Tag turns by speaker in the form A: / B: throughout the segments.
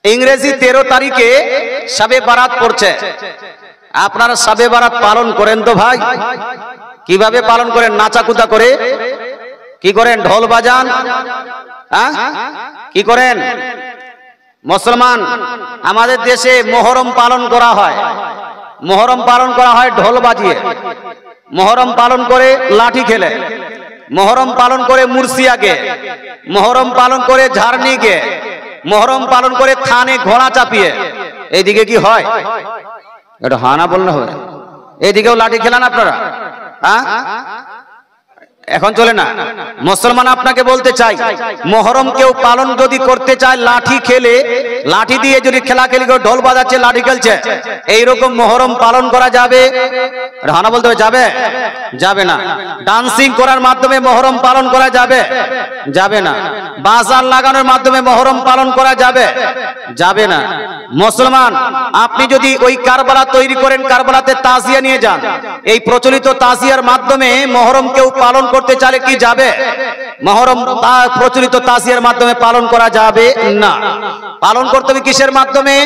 A: ইংরেজি 13 তারিখে শবে বারাত পড়ছে। আপনারা শবে বারাত পালন করেন তো ভাই? কিভাবে পালন করেন? নাচাকুদা করে? কি করেন? ঢোল বাজান? কি করেন? মুসলমান আমাদের দেশে মুহররম পালন করা হয়। মুহররম পালন করা হয় ঢোল বাজিয়ে, মুহররম পালন করে লাঠি খেলে, মুহররম পালন করে মুর্শিয়া গে, মুহররম পালন করে ঝাড়নি গে, মুহররম পালন করে থানে ঘোড়া চাপিয়ে। এইদিকে কি হয়? এটা হানা বললে হবে। এইদিকেও লাঠি খেলান আপনারা? এখন চলে না। মুসলমান আপনাকে বলতে চাই, মুহররম কেউ পালন যদি করতে চায় লাঠি খেলে, লাঠি দিয়ে যদি খেলাখেলি করে ঢোল বাজাচ্ছে, লাঠি খেলছে, এইরকম মুহররম পালন করা যাবে? হানা বলতে হবে যাবে? যাবে না। ডান্সিং করার মাধ্যমে মুহররম পালন করা যাবে? যাবে না। বাজার লাগানোর মাধ্যমে মুহররম পালন করা যাবে? যাবে না। মুসলমান আপনি যদি ওই কারবালা তৈরি করেন, কারবালাতে তাজিয়া নিয়ে যান, এই প্রচলিত তাজিয়ার মাধ্যমে মুহররম কেউ পালন করতে চাইলে কি যাবে? মুহররম প্রচলিত তাজিয়ার মাধ্যমে পালন করা যাবে না। পালন করতে হবে কিসের মাধ্যমে?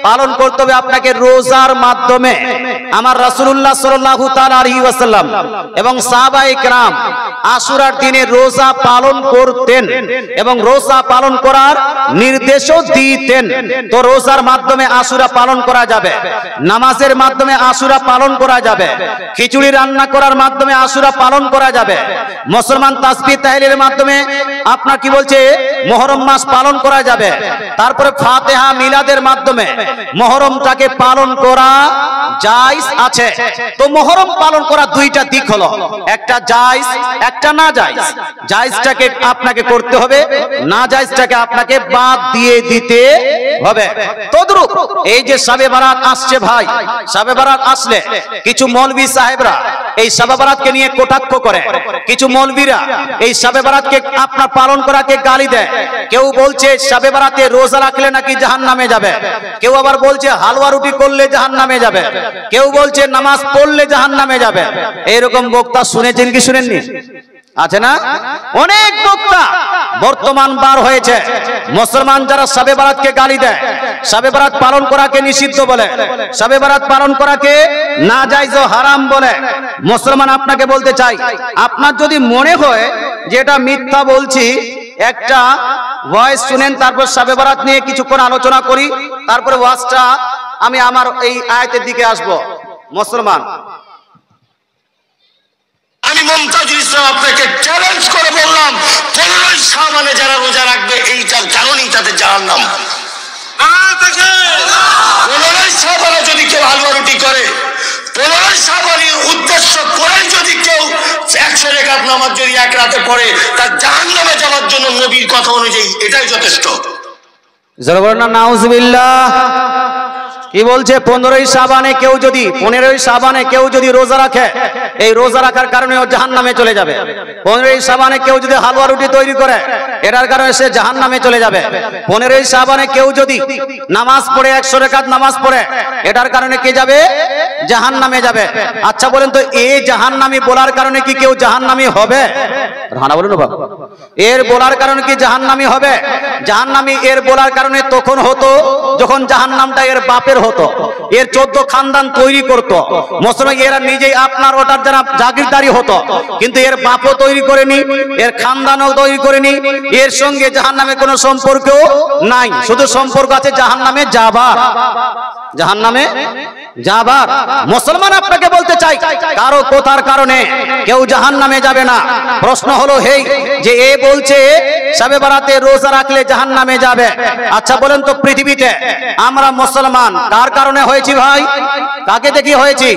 A: পালন করতে হবে আপনাকে রোজার মাধ্যমে। আমার রাসূলুল্লাহ সাল্লাল্লাহু তাআলা আলাইহি ওয়াসাল্লাম এবং সাহাবায়ে কেরাম আশুরার দিনে রোজা পালন করতেন এবং রোজা পালন করার নির্দেশও দিতেন। তো রোজার মাধ্যমে আশুরা পালন করা যাবে, নামাজের মাধ্যমে আশুরা পালন করা যাবে, খিচুড়ি রান্না করার মাধ্যমে আশুরা পালন করা যাবে। মুসলমান তাসবিহ তাহলিলের মাধ্যমে আপনার কি বলছে মুহররম মাস পালন করা যাবে। তারপরে ফাতিহা মিলাদের মাধ্যমে মুহররমটাকে পালন করা জায়েজ আছে। তো মুহররম পালন করা দুইটা দিক হলো, একটা জায়েজ, একটা না জায়েজ। জায়েজটাকে আপনাকে করতে হবে, না জায়েজটাকে আপনাকে বাদ দিয়ে দিতে হবে। তদ্রূপ এই যে শবে বারাত আসছে ভাই, শবে বারাত আসলে কিছু মৌলভী সাহেবরা এই শবে বারাতকে নিয়ে কটাক্ষ করে, কিছু মৌলভীরা এই শবে বারাতকে আপনার পালন করাকে গালি দেয়। কেউ বলছে শবে বারাতে রোজা রাখলে নাকি জাহান্নামে যাবে, কেউ আবার বলছে হালুয়া রুটি করলে জাহান্নামে যাবে, কেউ বলছে নামাজ পড়লে জাহান্নামে যাবে। এইরকম বক্তা শুনেছেন কি শুনেননি? আছে না? অনেক বক্তা বর্তমান বার হয়েছে। মুসলমান যারা শবে বারাতকে গালি দেয়, শবে বারাত পালন করাকে নিষিদ্ধ বলে, শবে বারাত পালন করাকে নাজায়েজ ও হারাম বলে। মুসলমান আপনাকে বলতে চাই, আপনার যদি মনে হয় যে এটা মিথ্যা বলছি, একটা ভয়েস শুনেন, তারপর শবে বারাত নিয়ে কিছুক্ষণ আলোচনা করি, তারপরে ওয়াজটা আমি আমার এই আয়াতের দিকে আসব। মুসলমান
B: আমি মুমতাজুল ইসলাম আপনাকে চ্যালেঞ্জ করে বললাম, 15 শাবানে যারা রোজা রাখবে এইটা জানুনি তাদের জাহান্নাম। 15 শাবানে যদি কেউ হালুয়া রুটি করে, 15 শাবানের উদ্দেশ্য করে যদি কেউ 100 রাকাত নামাজ যদি এক রাতে পড়ে, তার জাহান্নামে যাওয়ার জন্য নবীর কথা অনুযায়ী এটাই যথেষ্ট।
A: যারা বলেন না নাউজুবিল্লাহ। কি বলছে? 15 শাবানে কেউ যদি 15 শাবানে কেউ যদি রোজা রাখে, এই রোজা রাখার কারণে ও জাহান্নামে চলে যাবে। 15 শাবানে কেউ যদি হালুয়া রুটি তৈরি করে, এটার কারণে সে জাহান্নামে চলে যাবে। 15 শাবানে কেউ যদি নামাজ পড়ে 100 রাকাত নামাজ পড়ে, এটার কারণে কে যাবে? জাহান্নামে যাবে। আচ্ছা বলেন তো, এই জাহান্নামী বলার কারণে কি কেউ জাহান্নামী হবে? হানা বলুন বাবা। এর বলার কারণে কি জাহান্নামী হবে? জাহান্নামী এর বলার কারণে তখন হতো যখন জাহান্নামটা এর বাপের হতো, এর 14 খানদান তৈরি করতো। মুসলমান এরা নিজেই আপনার ওটার যারা জাগিরদারি হতো, কিন্তু এর বাপও তৈরি করেনি, এর খানদানও তৈরি করেনি, এর সঙ্গে জাহান্নামের কোনো সম্পর্কও নাই। শুধু সম্পর্ক আছে জাহান্নামে যাবার, জাহান্নামে যাবার। মুসলমান আপনাকে বলতে চাই, কারো কথার কারণে কেউ জাহান্নামে যাবে না। প্রশ্ন হলো হেই যে এ বলছে শবে বারাতে রোজা রাখলে জাহান্নামে যাবে। আচ্ছা বলেন তো, পৃথিবীতে আমরা মুসলমান কার কারণে হয়েছি ভাই? কাকে দেখি হয়েছি?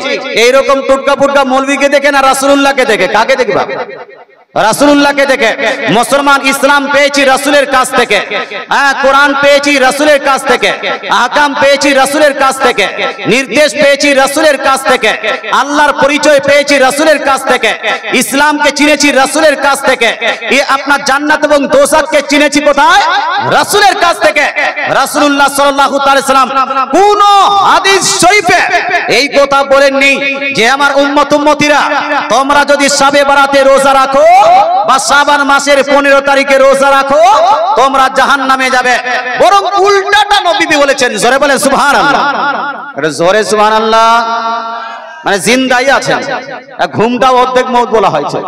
A: এইরকম টুটকা ফুটকা মৌলভীকে দেখে না রাসূলুল্লাহকে দেখে? কাকে দেখি ভাই? রাসূলুল্লাহকে দেখে। মুসলমান ইসলাম পেয়েছি রাসূলের কাছ থেকে, হ্যাঁ কোরআন পেয়েছি রাসূলের কাছ থেকে, আহকাম পেয়েছি রাসূলের কাছ থেকে, নির্দেশ পেয়েছি রাসূলের কাছ থেকে, আল্লাহর পরিচয় পেয়েছি রাসূলের কাছ থেকে, ইসলামকে চিনেছি রাসূলের কাছ থেকে, এই আপনার জান্নাত এবং দোজখকে চিনেছি কোথায়? রাসূলের কাছ থেকে। রাসূলুল্লাহ সাল্লাল্লাহু আলাইহি সাল্লাম কোন হাদিস শরীফে এই কথা বলেননি যে আমার উম্মত উম্মতিরা তোমরা যদি শবে বারাতে রোজা রাখো বা শাবান মাসের 15 তারিখে রোজা রাখো, তোমরা জাহান্নামে যাবে। বরং উল্টাটা নবী বলেছেন। জোরে বলেন সুবহানাল্লাহ। আরে জোরে সুবহানাল্লাহ। মানে জিন্দাই আছেন, ঘুমটা অর্ধেক মওত বলা হয়েছে।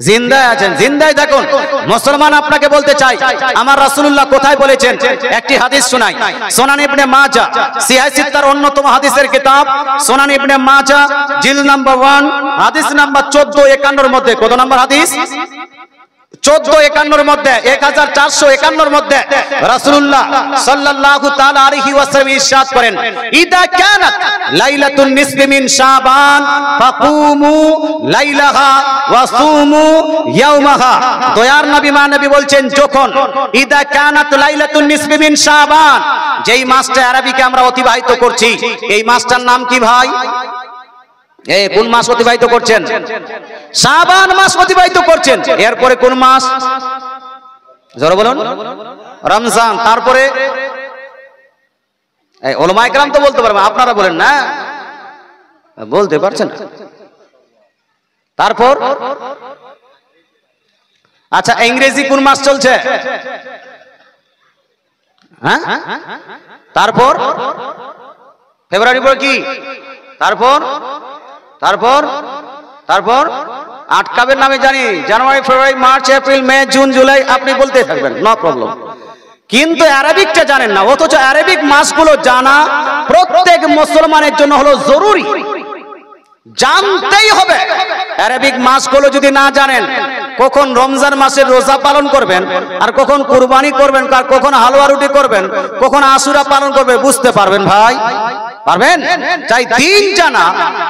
A: জিন্দায় আছেন, জিন্দায় থাকুন। মুসলমান আপনাকে বলতে চাই, আমার রাসূলুল্লাহ কোথায় বলেছেন? একটি হাদিস শোনাই। সুনান ইবনে মাজাহ সিহাহ সিত্তার অন্যতম হাদিসের কিতাব সুনান ইবনে মাজাহ জিলদ নাম্বার 1 হাদিস নাম্বার 1451 এর মধ্যে। কত নম্বর হাদিস? 1451 এর মধ্যে, 1451 এর মধ্যে রাসূলুল্লাহ সাল্লাল্লাহু তাআলা আলাইহি ওয়াসাল্লাম ইরশাদ করেন, ইদা কানাত লাইলাতুন নিসফি মিন শাবান ফাকুমু লাইলাহা ওয়া সুমু ইয়াওমাহা। দয়ার নবী নবী বলছেন, যখন ইদা কানাত লাইলাতুন নিসফি মিন শাবান, যেই মাসটা আরবিকে আমরা অতিবাহিত করছি, এই মাসটার নাম কি ভাই? কোন মাস অতিবাহিত করছেন? শাবান মাস অতিবাহিত করছেন। এরপরে কোন মাস? জোরে বলুন। রমজান। তারপরে উলামায়ে কেরাম তো বলতে পারবেন, আপনারা বলেন না, বলতে পারছেন। তারপর আচ্ছা, ইংরেজি কোন মাস চলছে? হ্যাঁ, তারপর ফেব্রুয়ারি পর কি? তারপর তারপর তারপর আটকাবেন নামে জানি, জানুয়ারি, ফেব্রুয়ারি, মার্চ, এপ্রিল, মে, জুন, জুলাই, আপনি বলতে থাকবেন, নো প্রবলেম। কিন্তু অ্যারাবিকটা জানেন না, অথচ অ্যারাবিক মাসগুলো জানা প্রত্যেক মুসলমানের জন্য হলো জরুরি, জানতেই হবে। অ্যারাবিক মাসগুলো যদি না জানেন, কখন রমজান মাসের রোজা পালন করবেন, আর কখন কুরবানি করবেন, আর কখন হালুয়া রুটি করবেন, কখন আশুরা পালন করবেন, বুঝতে পারবেন ভাই? পারবেন? চাই দিন জানা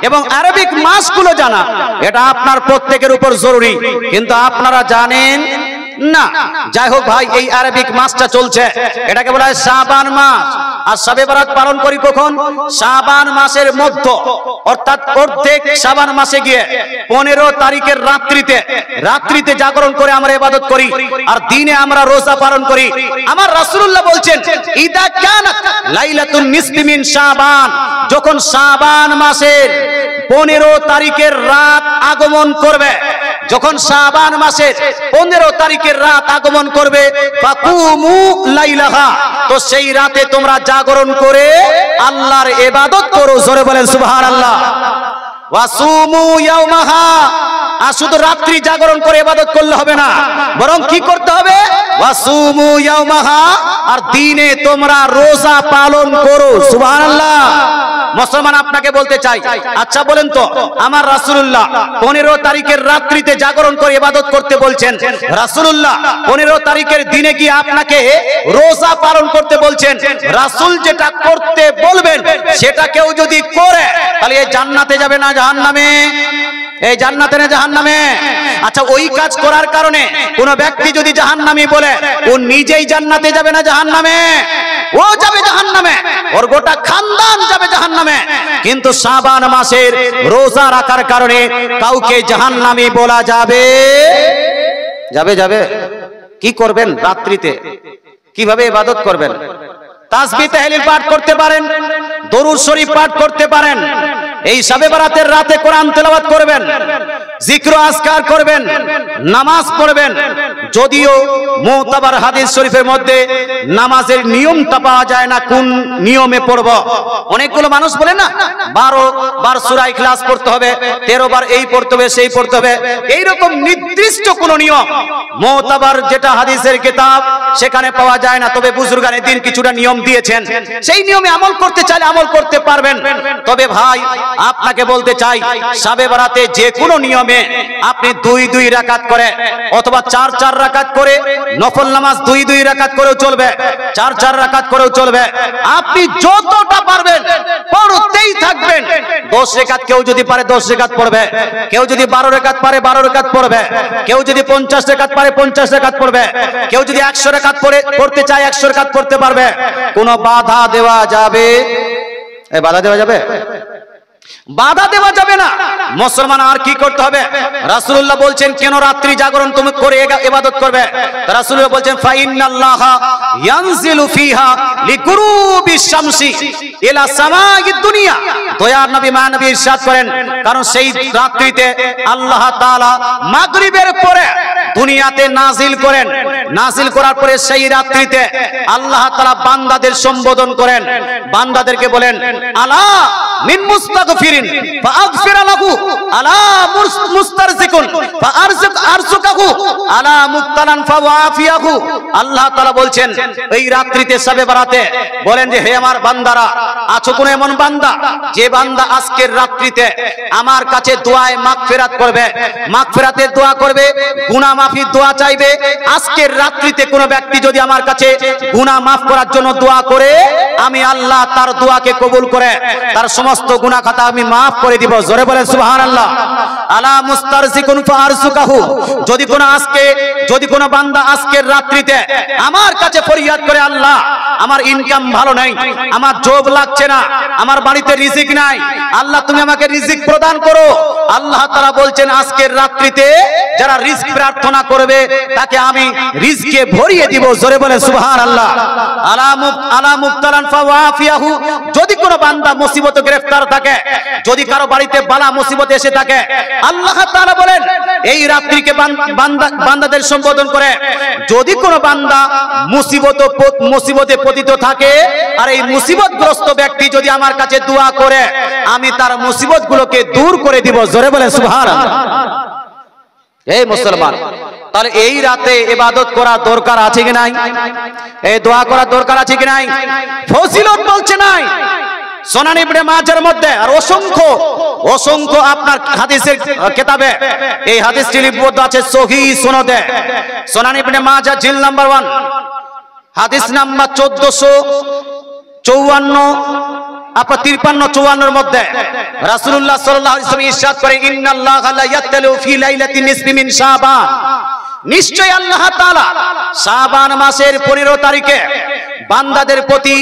A: এবং আরবিক মাসগুলো জানা, এটা আপনার প্রত্যেকের উপর জরুরি, কিন্তু আপনারা জানেন না। যাই হোক ভাই, এই আরবিক মাসটা চলছে, এটাকে বলা হয় শাবান মাস। আর শবে বরাত পালন করি কখন? শাবান মাসের মধ্য, অর্থাৎ অর্ধেক শাবান মাসে গিয়ে 15 তারিখের রাত্রিতে জাগরণ করে আমরা ইবাদত করি, আর দিনে আমরা রোজা পালন করি। আমার রাসূলুল্লাহ বলছেন, ইদা কানাত লাইলাতুন নিসফি মিন শাবান, যখন শাবান মাসের 15 তারিখের রাত আগমন করবে, যখন শাবান মাসের 15 তারিখের রাত আগমন করবে, ফাকুমু লাইলাহা, তো সেই রাতে তোমরা জাগরণ করে আল্লাহর ইবাদত করো। জোরে বলেন সুবহানাল্লাহ। ওয়াসুমু ইয়াওমাহা, আর শুধু রাত্রি জাগরণ করে ইবাদত করলে হবে না, বরং কি করতে হবে? ওয়াসুমু ইয়াওমাহা, আর দিনে তোমরা রোজা পালন করো। সুবহানাল্লাহ। মুসলমান আপনাকে বলতে চাই, আচ্ছা বলেন তো, আমার রাসূলুল্লাহ 15 তারিখের রাত্রিতে জাগরণ করে ইবাদত করতে বলছেন, রাসূলুল্লাহ 15 তারিখের দিনে কি আপনাকে রোজা পালন করতে বলছেন? রাসূল যেটা করতে বলবেন সেটা কেউ যদি করে, তাহলে এই জান্নাতে যাবে না জাহান্নামে? এই জান্নাতে না জাহান্নামে? আচ্ছা, ওই কাজ করার কারণে কোন ব্যক্তি যদি জাহান্নামী বলে, ও নিজেই জান্নাতে যাবে না জাহান্নামে? ও যাবে জাহান্নামে, ওর গোটা খানদান যাবে জাহান্নামে। কিন্তু শাবান মাসের রোজা রাখার কারণে কাউকে জাহান্নামী বলা যাবে? যাবে যাবে। কি করবেন রাত্রিতে? কিভাবে ইবাদত করবেন? তাসবিহ তাহলিল পাঠ করতে পারেন, দরুদ শরীফ পাঠ করতে পারেন, এই শবে বরাতের রাতে কোরআন তেলাওয়াত করবেন, জিক্র আজকার করবেন, নামাজ পড়বেন। যদিও মুতাবার হাদিস শরীফের মধ্যে নামাজের নিয়মটা পাওয়া যায় না, কোন নিয়মে পড়ব। অনেকগুলো মানুষ বলে না, 12 বার সূরা ইখলাস পড়তে হবে, 13 বার এই পড়তে হবে, সেই পড়তে হবে, এইরকম নির্দিষ্ট কোন নিয়ম মুতাবার যেটা হাদিসের কিতাব সেখানে পাওয়া যায় না। তবে বুজুর্গানে দিন কিছুটা নিয়ম দিয়েছেন, সেই নিয়মে আমল করতে চাইলে আমল করতে পারবেন। তবে ভাই আপনাকে বলতে চাই, শবে বরাতে যে কোনো নিয়মে আপনি 2-2 রাকাত করে অথবা 4-4 রাকাত করে, নফল নামাজ 2-2 রাকাত করেও চলবে, 4-4 রাকাত করেও চলবে। আপনি যতটা পারবেন পড়তেই থাকবেন। 10 রাকাত কেউ যদি পারে 10 রাকাত পড়বে, কেউ যদি 12 রাকাত পারে 12 রাকাত পড়বে, কেউ যদি 50 রাকাত পারে 50 রাকাত পড়বে, কেউ যদি 100 রাকাত পড়তে চায় 100 রাকাত পড়তে পারবে। কোনো বাধা দেওয়া যাবে? বাধা দেওয়া যাবে? বাধা দেওয়া যাবে না। মুসলমান আর কি করতে হবে? রাসূলুল্লাহ বলছেন কেন রাত্রি জাগরণ তুমি করে ইবাদত করবে? রাসূলুল্লাহ বলছেন ফা ইন্নাল্লাহা ইয়ানজিলু ফিহা লিকুরুবিশ শামসি ইলা সামাঈদ দুনিয়া। দয়ার নবী মানবী ইরশাদ করেন কারণ সেই রাত্রিতে আল্লাহ তাআলা মাগরিবের পরে দুনিয়াতে নাজিল করেন, নাজিল করার পরে সেই রাত্রিতে আল্লাহ তাআলা বান্দাদের সম্বোধন করেন, বান্দাদেরকে বলেন আলা মিন মুস্তাগফিরিন ফাগফির লাহু আলা মুস্তারজিকুন ফাআরযুকাহু আলা মুবতালান ফাওয়াফিয়াহু। আল্লাহ তাআলা বলছেন এই রাত্রিতে শবে বরাতে বলেন যে হে আমার বান্দারা, আছো কোন এমন বান্দা যে বান্দা আজকের রাত্রিতে আমার কাছে দোয়ায় মাগফিরাত করবে, মাগফিরাতের দোয়া করবে, গুনাহ মাফির দোয়া চাইবে। আজকের রাত্রিতে কোন ব্যক্তি যদি আমার কাছে গুনাহ মাফ করার জন্য দোয়া করে, আমি আল্লাহ তার দোয়াকে কবুল করে তার সমস্ত গুনাহ খাতা আমি মাফ করে দিব। জোরে বলেন সুবহানাল্লাহ। আলা মুস্তারজিকুন ফাআরযুকাহু। যদি কোন বান্দা আজকের রাত্রিতে আমার কাছে ফরিয়াদ করে আল্লাহ আমার ইনকাম ভালো নাই, আমার জব লাগছে না, আমার বাড়িতে রিজিক নাই, আল্লাহ তুমি আমাকে রিজিক প্রদান করো। আল্লাহ তাআলা বলছেন আজকের রাত্রিতে যারা রিজিক প্রার্থনা করবে তাকে আমি রিজিকে ভরিয়ে দিব। জোরে বলেন সুবহানাল্লাহ। আলা মুবতালান ফাওয়াফিয়াহু। যদি কোন বান্দা মুসিবতে গ্রেফতার থাকে, যদি কারো বাড়িতে বালা মুসিবত এসে থাকে, আল্লাহ তাআলা বলেন এই রাত্রিকে বান্দাদের সম্বোধন করে যদি কোন বান্দা মুসিবতে পতিত থাকে আর এই মুসিবতগ্রস্ত ব্যক্তি যদি আমার কাছে দোয়া করে, আমি তার মুসিবতগুলোকে দূর করে দিব। জোরে বলেন সুবহানাল্লাহ। এই মুসলমান, তাহলে এই রাতে ইবাদত করা দরকার আছে কি নাই? এই দোয়া করা দরকার আছে কি নাই? ফজিলত বলছে নাই সুনান ইবনে মাজার মধ্যে আর অসংখ্য আপনার হাদিসের কিতাবে এই হাদিসটি লিপিবদ্ধ আছে সহিহ সনদে। সুনান ইবনে মাজাহ জিল নাম্বার 1 হাদিস নাম্বার 1454 আপনার 53-54 মধ্যে রাসূলুল্লাহ সাল্লাল্লাহু আলাইহি ওয়াসাল্লাম ইরশাদ করে ইন্নাল্লাহা লা ইয়াতালু ফি লাইলাতিন নিসফি মিন শাবান। নিশ্চয় আল্লাহ তাআলা শাবান মাসের 15 তারিখে বান্দাদের প্রতি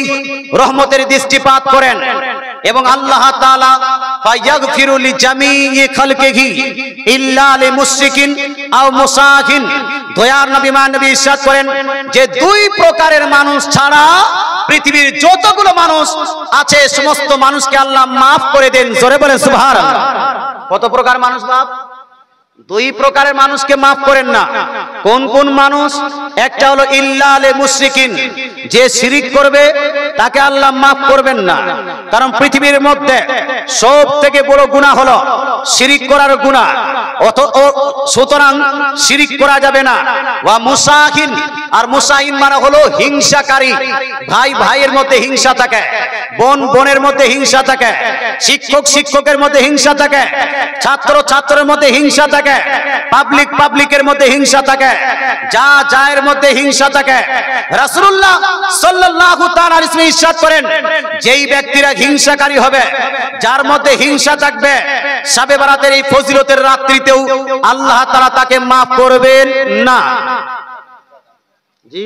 A: রহমতের দৃষ্টিপাত করেন এবং আল্লাহ তাআলা ফায়াগফিরু লিজামিই খালকিহি ইল্লা লিমুশরিকিন আও মুসাহিন। দয়ার নবী মানবী ইরশাদ করেন যে দুই প্রকারের মানুষ ছাড়া পৃথিবীর যতগুলো মানুষ আছে সমস্ত মানুষকে আল্লাহ মাফ করে দেন। জোরে বলেন সুবহানাল্লাহ। কত প্রকার মানুষ মাফ? দুই প্রকারের মানুষকে মাফ করেন না। কোন কোন মানুষ? একটা হলো ইল্লা লিল মুশরিকিন, যে শিরিক করবে তাকে আল্লাহ মাফ করবেন না, কারণ পৃথিবীর মধ্যে সব থেকে বড় গুনাহ হলো শিরিক করার গুনাহ, সুতরাং শিরিক করা যাবে না। ওয়া মুসাহিন, আর মুসাহিন মানে হলো হিংসাকারী। ভাই ভাইয়ের মধ্যে হিংসা থাকে, বোন বোনের মধ্যে হিংসা থাকে, শিক্ষক শিক্ষকের মধ্যে হিংসা থাকে, ছাত্র ছাত্রের মধ্যে হিংসা থাকে, পাবলিক পাবলিকের মধ্যে হিংসা থাকে, যা যায়ের মধ্যে হিংসা থাকে। রাসূলুল্লাহ সাল্লাল্লাহু তাআলা আলাইহি ওয়াসাল্লাম ইরশাদ করেন যেই ব্যক্তিরা হিংসাকারী হবে, যার মধ্যে হিংসা থাকবে, শবে বরাতের এই ফজিলতের রাত্রিতেও আল্লাহ তাআলা তাকে maaf করবেন না। জি,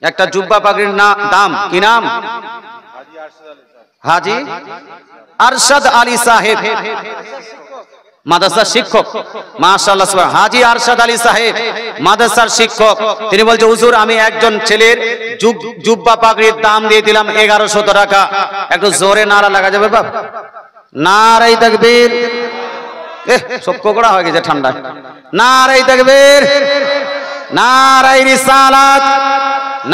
A: একটা জুব্বা পাগড়ির দাম কি নাম? হাজি আরশাদ আলী সাহেব, মাদ্রাসার শিক্ষক। মাশাআল্লাহ, হাজি আরশাদ আলী সাহেব মাদ্রাসার শিক্ষক। তিনি বলছে হুজুর আমি একজন ছেলের জুব্বা পাগড়ির দাম দিয়ে দিলাম 1100 টাকা। একটু জোরে নারা লাগা যাবে বাপ? নারায়ে তাকবীর। সব কোকড়া হয়ে গেছে ঠান্ডায়। নারায়ে তাকবীর, নারায়ে রিসালাত,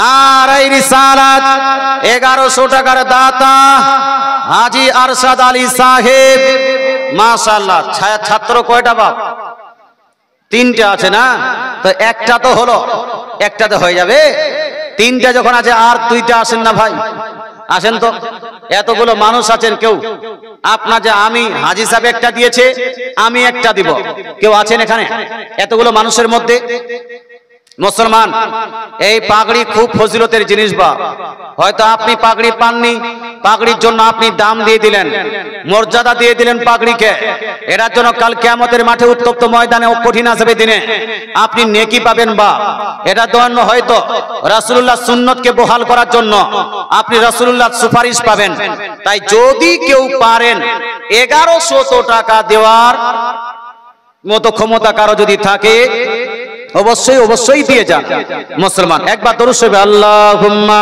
A: নারায়ে রিসালাত। 1100 টাকার দাতা হাজি আরশাদ আলী সাহেব। মাশাআল্লাহ। ছাত্র কয়টা বাপ? 3টে আছে না? তো একটা তো হলো, একটাতে হয়ে যাবে। 3টা যখন আছে আর 2টা আসেন না ভাই? আসেন তো। এতগুলো মানুষ আছেন, কেউ আপনার যে আমি হাজি সাহেব একটা দিয়েছে, আমি একটা দিব, কেউ আছেন এখানে এতগুলো মানুষের মধ্যে? মুসলমান, এই পাগড়ি খুব ফজিলতের জিনিস। বা হয়তো আপনি পাগড়ি পাননি, পাগড়ির জন্য আপনি দাম দিয়ে দিলেন, মর্যাদা দিয়ে দিলেন পাগড়িকে, এটার জন্য কাল কিয়ামতের মাঠে উত্তপ্ত ময়দানে কঠিন আসবে দিনে আপনি নেকি পাবেন। বা এটা জন্য হয়তো রাসূলুল্লাহ সুন্নতকে বহাল করার জন্য আপনি রাসূলুল্লাহ সুপারিশ পাবেন। তাই যদি কেউ পারেন 1100 টাকা দেওয়ার মতো ক্ষমতা কারো যদি থাকে, অবশ্যই অবশ্যই দিয়ে যান। মুসলমান, একবার দরুদ শরীফ আল্লাহুম্মা